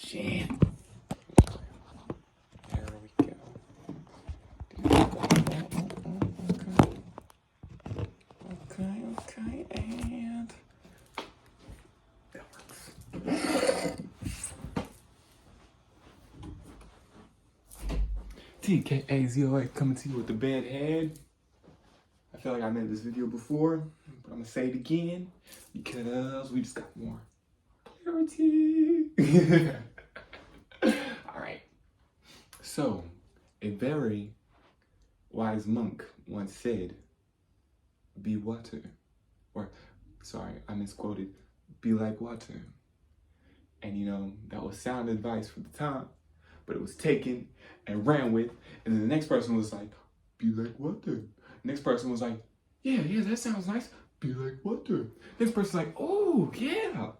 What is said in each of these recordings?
shit. There we go. Okay, and that works. Tkazox coming to you with the bad head. I feel like I made this video before, but I'm gonna say it again because we just got more clarity. All right. So, a very wise monk once said, "Be water," or sorry, I misquoted. "Be like water." And you know that was sound advice for the time, but it was taken and ran with. And then the next person was like, "Be like water." Next person was like, yeah, that sounds nice. Be like water. Next person's like, oh, yeah,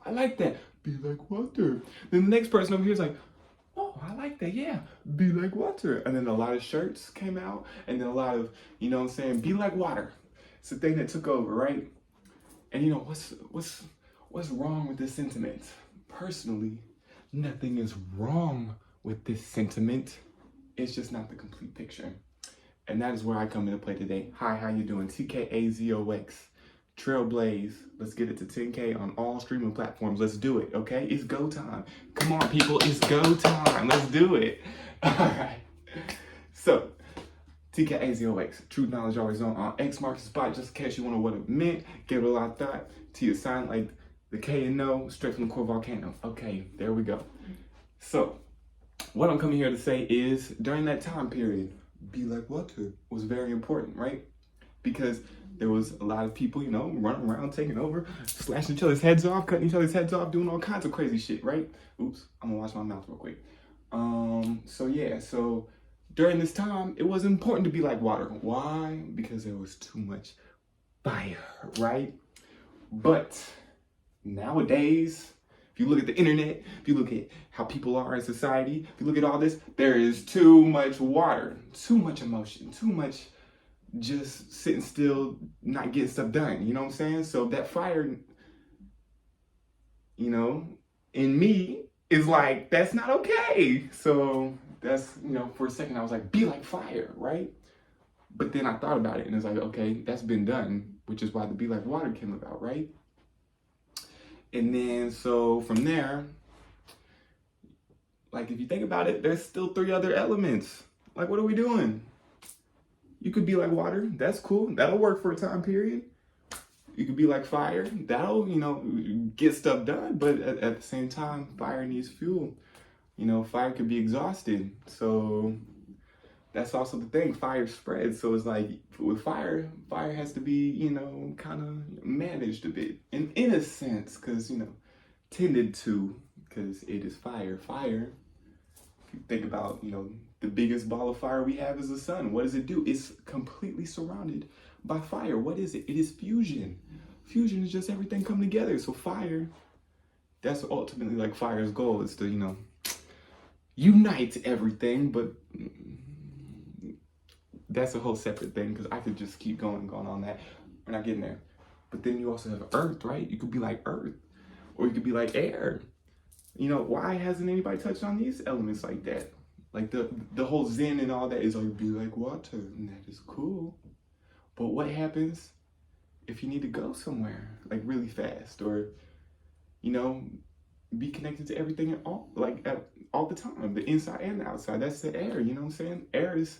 I like that. Be like water. Then the next person over here is like, oh, I like that. Yeah, be like water. And then a lot of shirts came out, and then a lot of, you know what I'm saying, be like water. It's the thing that took over, right? And you know, what's wrong with this sentiment? Personally, nothing is wrong with this sentiment. It's just not the complete picture. And that is where I come into play today. Hi, how you doing? Tkazox, TrailBlazer. Let's get it to 10K on all streaming platforms. Let's do it, okay? It's go time. Come on, people, it's go time. Let's do it. All right. So, Tkazox, truth, knowledge, always on X marks the spot, just in case you wonder what it meant. Give it a lot of thought to your sign like the K and no, straight from the core volcano. Okay, there we go. So, what I'm coming here to say is, during that time period, be like water was very important, right? Because there was a lot of people, you know, running around, taking over, slashing each other's heads off, cutting each other's heads off, doing all kinds of crazy shit, right? Oops, I'm gonna wash my mouth real quick. So during this time, it was important to be like water. Why? Because there was too much fire, right? But nowadays, if you look at the internet, if you look at how people are in society, if you look at all this, there is too much water, too much emotion, too much just sitting still, not getting stuff done. You know what I'm saying? So that fire, you know, in me is like, that's not okay. So that's, you know, for a second I was like, be like fire, right? But then I thought about it and it's like, okay, that's been done, which is why the be like water came about, right? And then, so from there, like if you think about it, there's still 3 other elements. Like, what are we doing? You could be like water, that's cool. That'll work for a time period. You could be like fire, that'll, you know, get stuff done. But at the same time, fire needs fuel. You know, fire could be exhausted. So that's also the thing, fire spreads. So it's like with fire has to be, you know, kind of managed a bit. And in a sense, because, you know, tended to, because it is fire. Fire, if you think about, you know, the biggest ball of fire we have is the sun. What does it do? It's completely surrounded by fire. What is it? It is fusion. Fusion is just everything coming together. So fire, that's ultimately like fire's goal, is to, you know, unite everything. But that's a whole separate thing, because I could just keep going on that. We're not getting there. But then you also have earth, right? You could be like earth, or you could be like air. You know, why hasn't anybody touched on these elements like that? Like the whole Zen and all that is like, be like water, and that is cool. But what happens if you need to go somewhere like really fast, or, you know, be connected to everything at all the time, the inside and the outside? That's the air, you know what I'm saying? Air is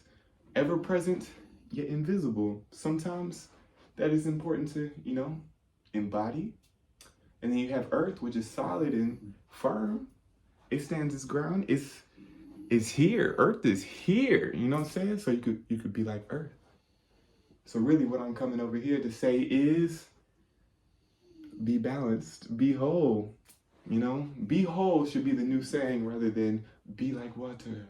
ever present yet invisible. Sometimes that is important to, you know, embody. And then you have earth, which is solid and firm. It stands its ground. It's here. Earth is here. You know what I'm saying? So you could be like earth. So really what I'm coming over here to say is, be balanced, be whole. You know, be whole should be the new saying, rather than be like water.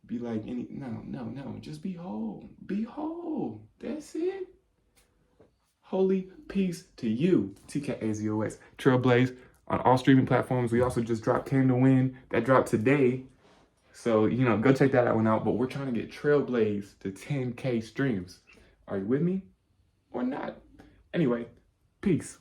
Be like any, no, just be whole. Be whole. That's it. Holy peace to you. Tkazox, TrailBlazer on all streaming platforms. We also just dropped Came to Win. That dropped today. So, you know, go check that one out. But we're trying to get TrailBlazer to 10K streams. Are you with me or not? Anyway, peace.